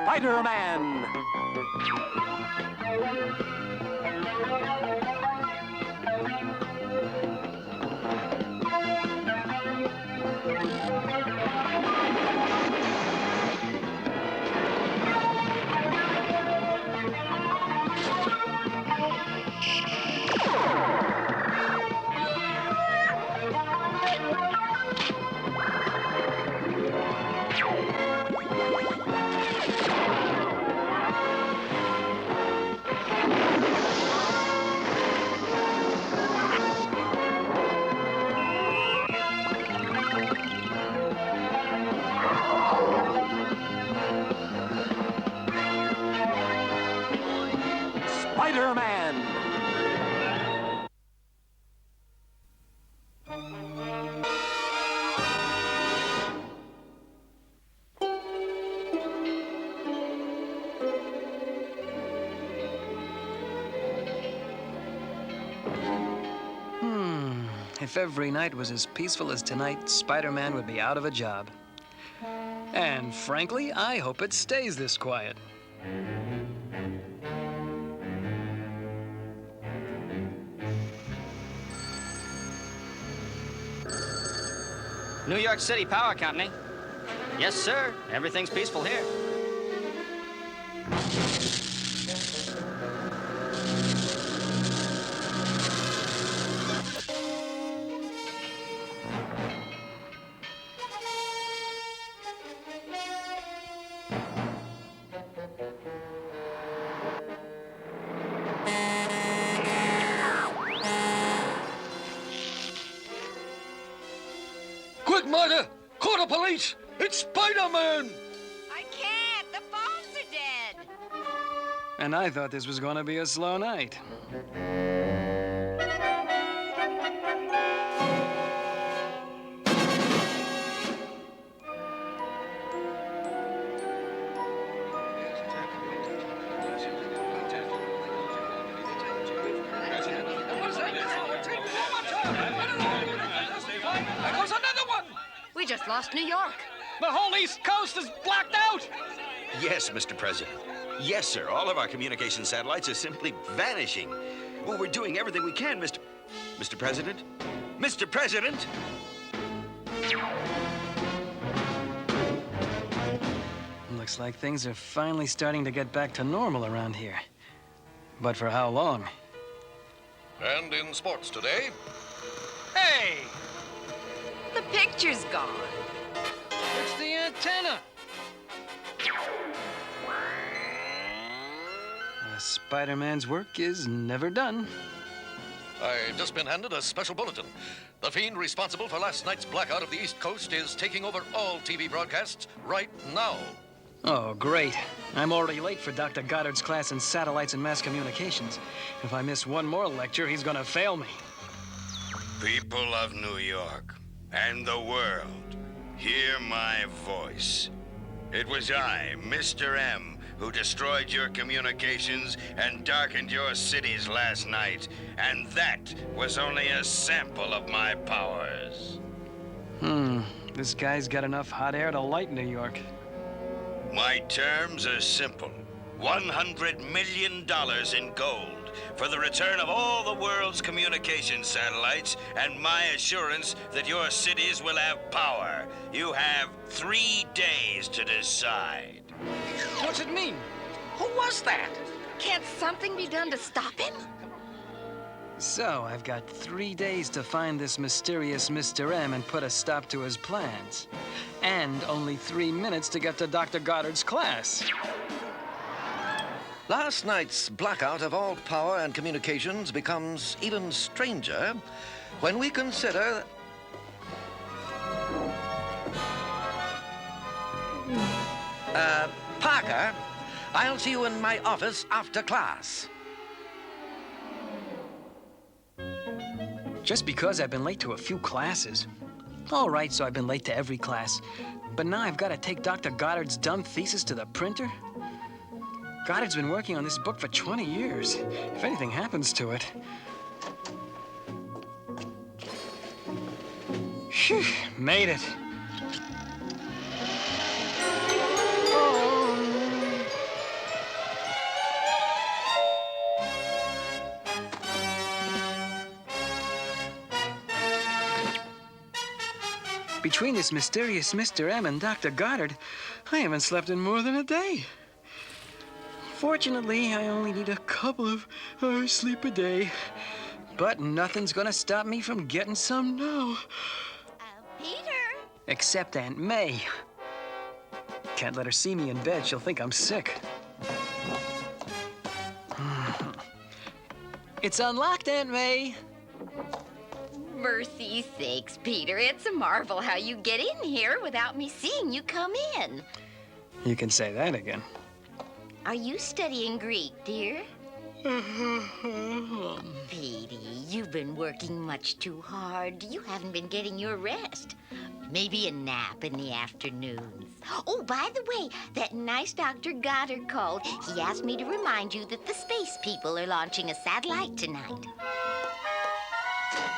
Spider-Man. Spider-Man. If every night was as peaceful as tonight, Spider-Man would be out of a job. And frankly, I hope it stays this quiet. New York City Power Company. Yes, sir. Everything's peaceful here. Quick, Martha! Call the police! It's Spider-Man! I can't. The phones are dead. And I thought this was going to be a slow night. There goes another one! We just lost New York. The whole East Coast is blacked out! Yes, Mr. President. Yes, sir. All of our communication satellites are simply vanishing. Well, we're doing everything we can, Mr. President. Mr. President! Looks like things are finally starting to get back to normal around here. But for how long? And in sports today, Hey! The picture's gone. It's the antenna! Spider-Man's work is never done. I've just been handed a special bulletin. The fiend responsible for last night's blackout of the East Coast is taking over all TV broadcasts right now. Oh, great. I'm already late for Dr. Goddard's class in satellites and mass communications. If I miss one more lecture, he's gonna fail me. People of New York and the world, hear my voice. It was I, Mr. M, who destroyed your communications and darkened your cities last night, and that was only a sample of my powers. This guy's got enough hot air to light New York. My terms are simple. $100 million in gold for the return of all the world's communication satellites and my assurance that your cities will have power. You have 3 days to decide. What's it mean? Who was that? Can't something be done to stop him? So, I've got 3 days to find this mysterious Mr. M and put a stop to his plans. And only 3 minutes to get to Dr. Goddard's class. Last night's blackout of all power and communications becomes even stranger when we consider... Parker, I'll see you in my office after class. Just because I've been late to a few classes. All right, so I've been late to every class. But now I've got to take Dr. Goddard's dumb thesis to the printer? Goddard's been working on this book for 20 years. If anything happens to it... Phew, made it. Oh. Between this mysterious Mr. M and Dr. Goddard, I haven't slept in more than a day. Fortunately, I only need a couple of hours sleep a day. But nothing's gonna stop me from getting some now. Peter! Except Aunt May. Can't let her see me in bed. She'll think I'm sick. It's unlocked, Aunt May. Mercy sakes, Peter. It's a marvel how you get in here without me seeing you come in. You can say that again. Are you studying Greek, dear? Petey, you've been working much too hard. You haven't been getting your rest. Maybe a nap in the afternoons. Oh, by the way, that nice Dr. Goddard called. He asked me to remind you that the space people are launching a satellite tonight.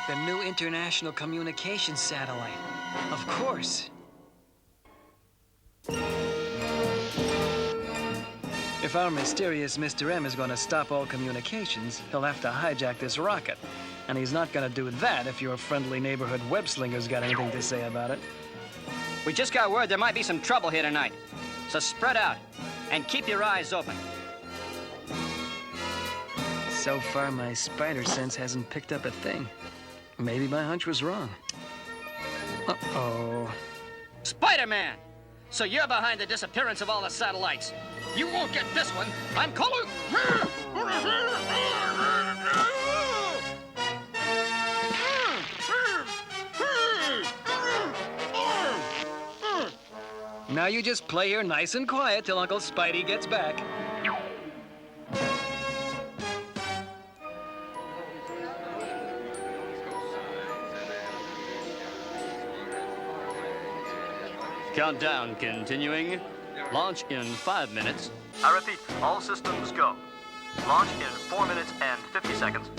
The new international communications satellite. Of course. If our mysterious Mr. M is going to stop all communications, he'll have to hijack this rocket. And he's not going to do that if your friendly neighborhood web-slinger's got anything to say about it. We just got word there might be some trouble here tonight. So spread out and keep your eyes open. So far, my spider sense hasn't picked up a thing. Maybe my hunch was wrong. Uh-oh. Spider-Man! So you're behind the disappearance of all the satellites. You won't get this one. I'm calling. Now you just play here nice and quiet till Uncle Spidey gets back. Countdown continuing. Launch in 5 minutes. I repeat, all systems go. Launch in 4 minutes and 50 seconds.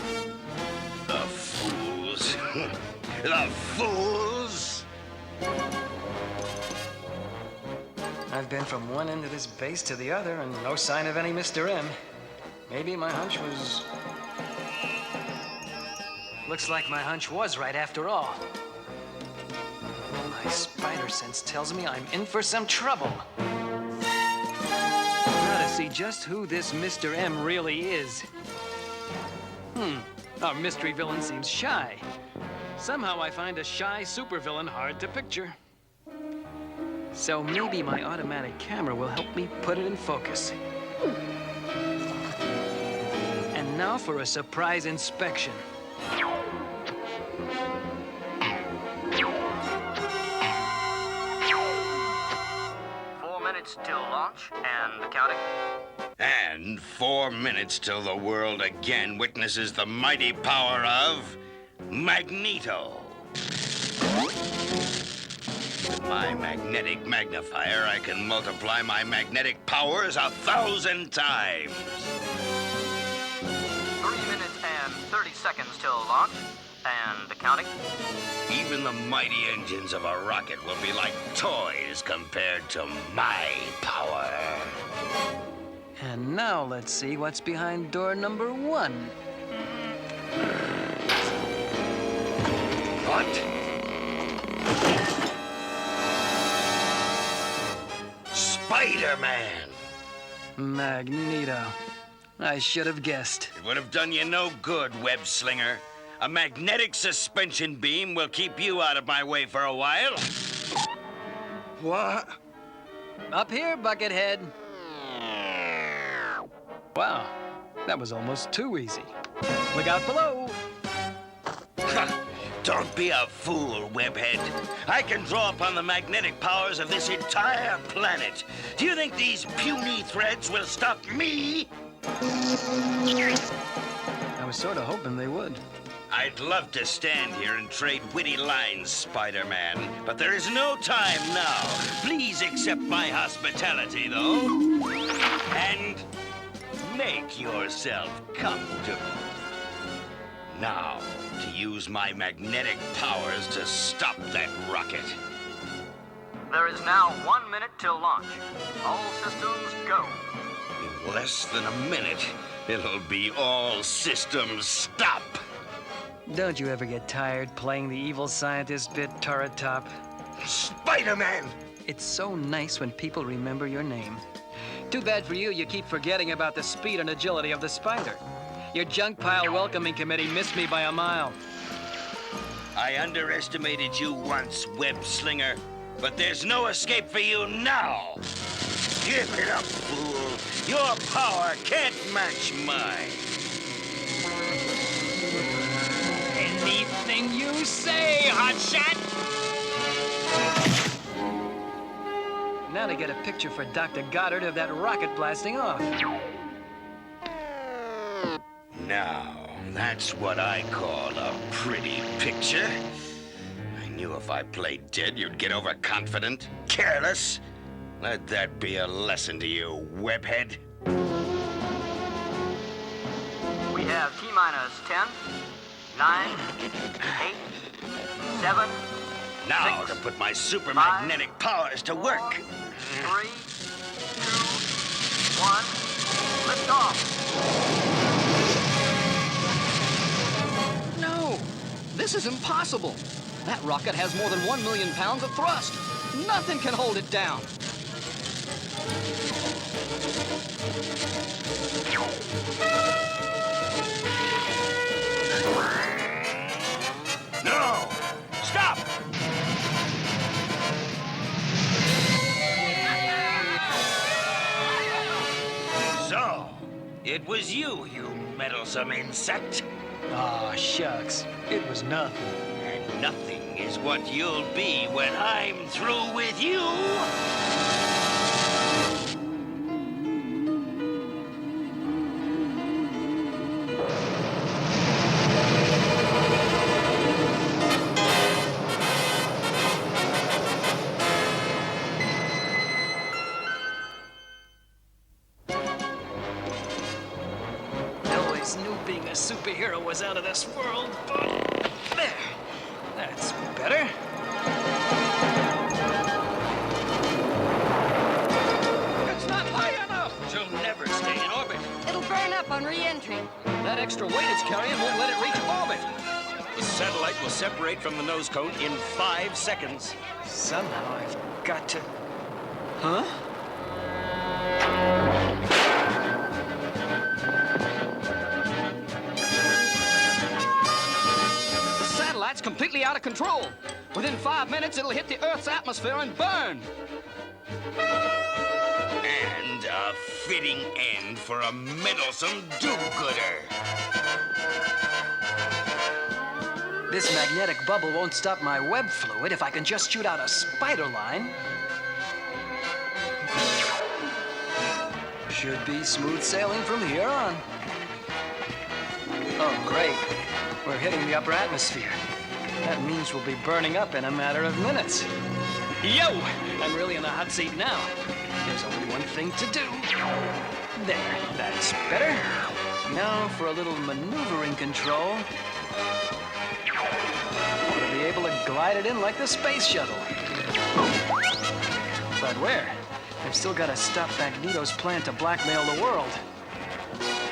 The fools. The fools! I've been from one end of this base to the other and no sign of any Mr. M. Maybe my hunch was... Looks like my hunch was right after all. My spider sense tells me I'm in for some trouble. Now to see just who this Mr. M really is. Our mystery villain seems shy. Somehow I find a shy supervillain hard to picture. So maybe my automatic camera will help me put it in focus. And now for a surprise inspection. 4 minutes till launch and counting. And 4 minutes till the world again witnesses the mighty power of Magneto. With my magnetic magnifier, I can multiply my magnetic powers 1,000 times. 3 minutes and 30 seconds till launch and counting. Even the mighty engines of a rocket will be like toys compared to my power. And now let's see what's behind door number 1. What? Spider-Man! Magneto. I should have guessed. It would have done you no good, web slinger. A magnetic suspension beam will keep you out of my way for a while. What? Up here, Buckethead. Wow, that was almost too easy. Look out below. Don't be a fool, webhead. I can draw upon the magnetic powers of this entire planet. Do you think these puny threads will stop me? I was sort of hoping they would. I'd love to stand here and trade witty lines, Spider-Man, but there is no time now. Please accept my hospitality, though, and make yourself comfortable. Now, to use my magnetic powers to stop that rocket. There is now 1 minute till launch. All systems go. In less than a minute, it'll be all systems stop. Don't you ever get tired playing the evil scientist bit, Turret Top? Spider-Man! It's so nice when people remember your name. Too bad for you, you keep forgetting about the speed and agility of the spider. Your junk pile welcoming committee missed me by a mile. I underestimated you once, web slinger, but there's no escape for you now. Give it up, fool. Your power can't match mine. Anything you say, hotshot! Now to get a picture for Dr. Goddard of that rocket blasting off. Now, that's what I call a pretty picture. I knew if I played dead, you'd get overconfident, careless. Let that be a lesson to you, webhead. We have T-minus 10, 9, 8, 7, Now 6, to put my super magnetic powers to work. 3, 2, 1, lift off. No, this is impossible. That rocket has more than 1 million pounds of thrust. Nothing can hold it down. No! Stop! So, it was you, you meddlesome insect. Aw, shucks. It was nothing. And nothing is what you'll be when I'm through with you. Always knew being a superhero was out of this world, but... There. That's better. It's not high enough. She'll never stay in orbit. It'll burn up on re-entry. That extra weight it's carrying won't let it reach orbit. The satellite will separate from the nose cone in 5 seconds. Somehow I've got to... Huh? The satellite's completely out of control. Within 5 minutes, it'll hit the Earth's atmosphere and burn. And a fitting end for a meddlesome do-gooder. This magnetic bubble won't stop my web fluid if I can just shoot out a spider line. Should be smooth sailing from here on. Oh, great. We're hitting the upper atmosphere. That means we'll be burning up in a matter of minutes. Yo! I'm really in the hot seat now. There's only one thing to do. There, that's better. Now for a little maneuvering control. To be able to glide it in like the space shuttle. But where? I've still got to stop Magneto's plan to blackmail the world.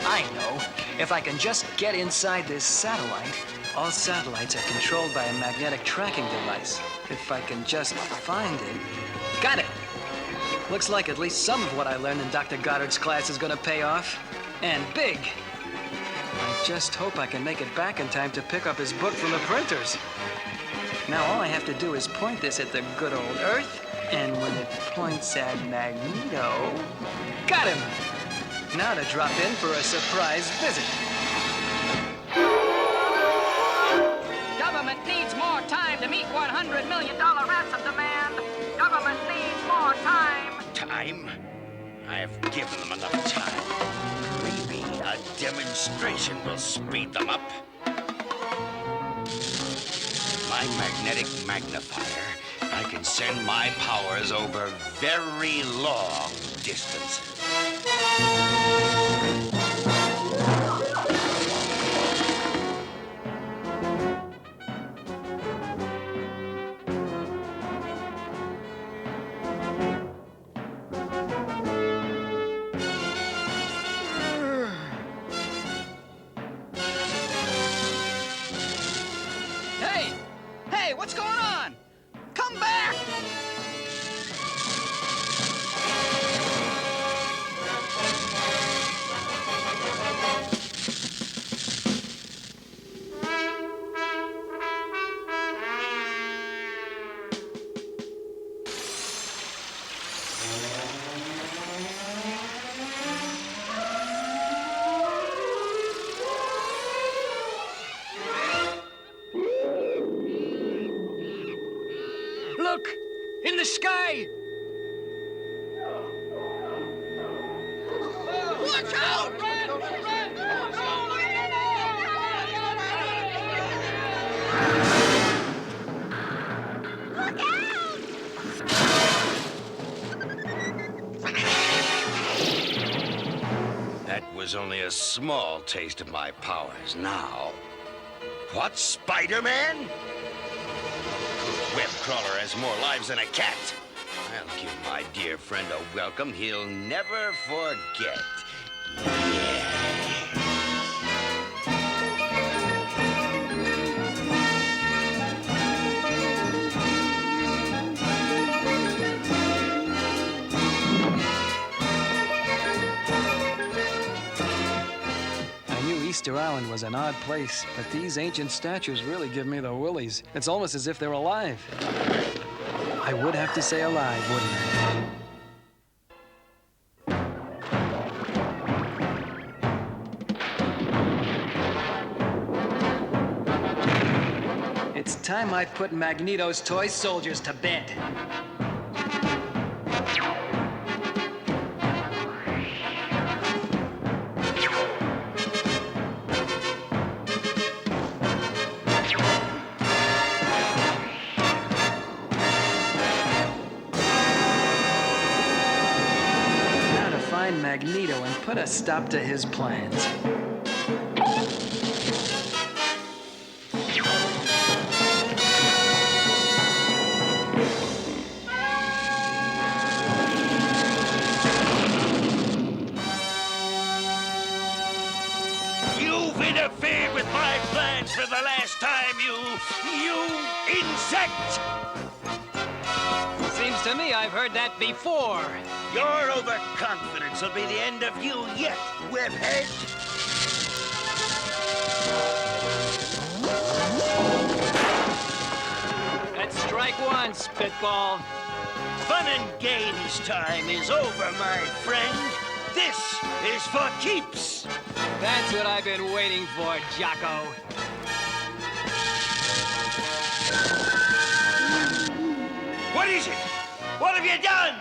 I know. If I can just get inside this satellite, all satellites are controlled by a magnetic tracking device. If I can just find it. Got it! Looks like at least some of what I learned in Dr. Goddard's class is gonna pay off. And big. I just hope I can make it back in time to pick up his book from the printers. Now all I have to do is point this at the good old Earth, and when it points at Magneto... Got him! Now to drop in for a surprise visit. Government needs more time to meet $100 million ransom demand. Government needs more time. Time? I've given them enough time. Maybe a demonstration will speed them up. My magnetic magnifier, I can send my powers over very long distances. Hey! Hey, what's going on? Come back! look! In the sky! Watch out! That was only a small taste of my powers. Now, what, Spider-Man? Web crawler has more lives than a cat. I'll give my dear friend a welcome he'll never forget. Yeah. Easter Island was an odd place, but these ancient statues really give me the willies. It's almost as if they're alive. I would have to say alive, wouldn't I? It's time I put Magneto's toy soldiers to bed. Magneto and put a stop to his plans. You've interfered with my plans for the last time, you insect! Seems to me I've heard that before. Your overconfidence will be the end of you yet, webhead! That's strike one, spitball. Fun and games time is over, my friend. This is for keeps. That's what I've been waiting for, Jocko. What is it? What have you done?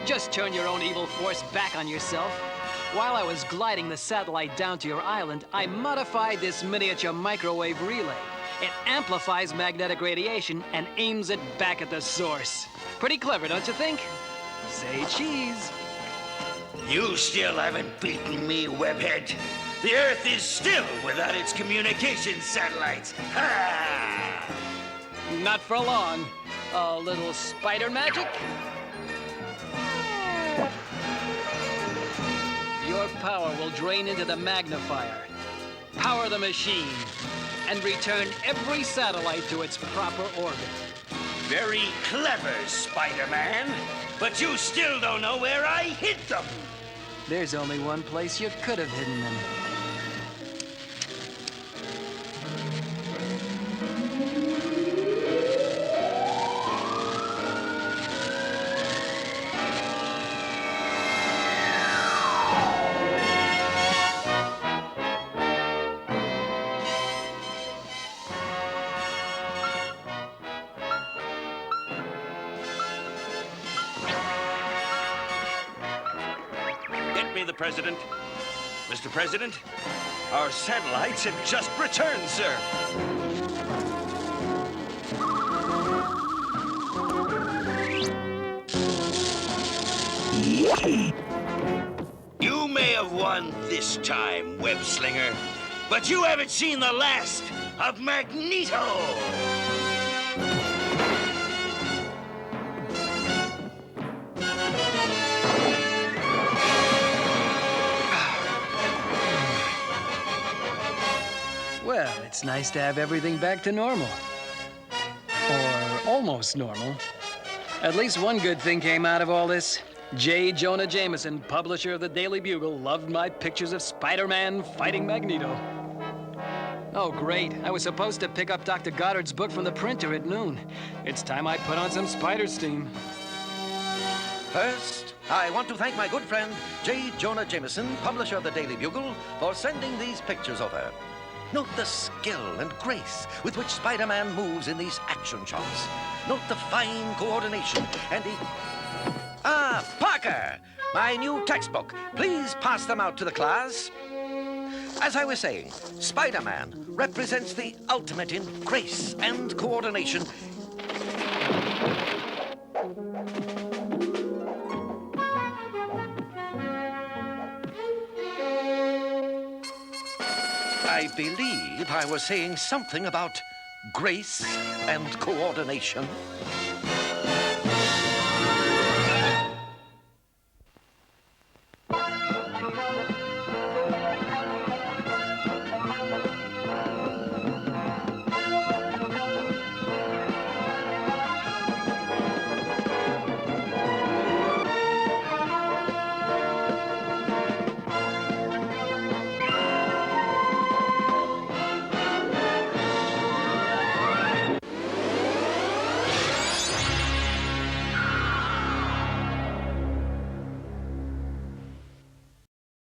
Just turn your own evil force back on yourself. While I was gliding the satellite down to your island, I modified this miniature microwave relay. It amplifies magnetic radiation and aims it back at the source. Pretty clever, don't you think? Say cheese. You still haven't beaten me, webhead. The Earth is still without its communication satellites. Ha! Not for long. A little spider magic? Your power will drain into the magnifier, power the machine, and return every satellite to its proper orbit. Very clever, Spider-Man. But you still don't know where I hid them. There's only one place you could have hidden them. The President. Mr. President, our satellites have just returned, sir. You may have won this time, web slinger, but you haven't seen the last of Magneto. Well, it's nice to have everything back to normal. Or almost normal. At least one good thing came out of all this. J. Jonah Jameson, publisher of the Daily Bugle, loved my pictures of Spider-Man fighting Magneto. Oh, great. I was supposed to pick up Dr. Goddard's book from the printer at noon. It's time I put on some spider steam. First, I want to thank my good friend, J. Jonah Jameson, publisher of the Daily Bugle, for sending these pictures over. Note the skill and grace with which Spider-Man moves in these action shots. Note the fine coordination and the... Ah, Parker! My new textbook. Please pass them out to the class. As I was saying, Spider-Man represents the ultimate in grace and coordination. I believe I was saying something about grace and coordination.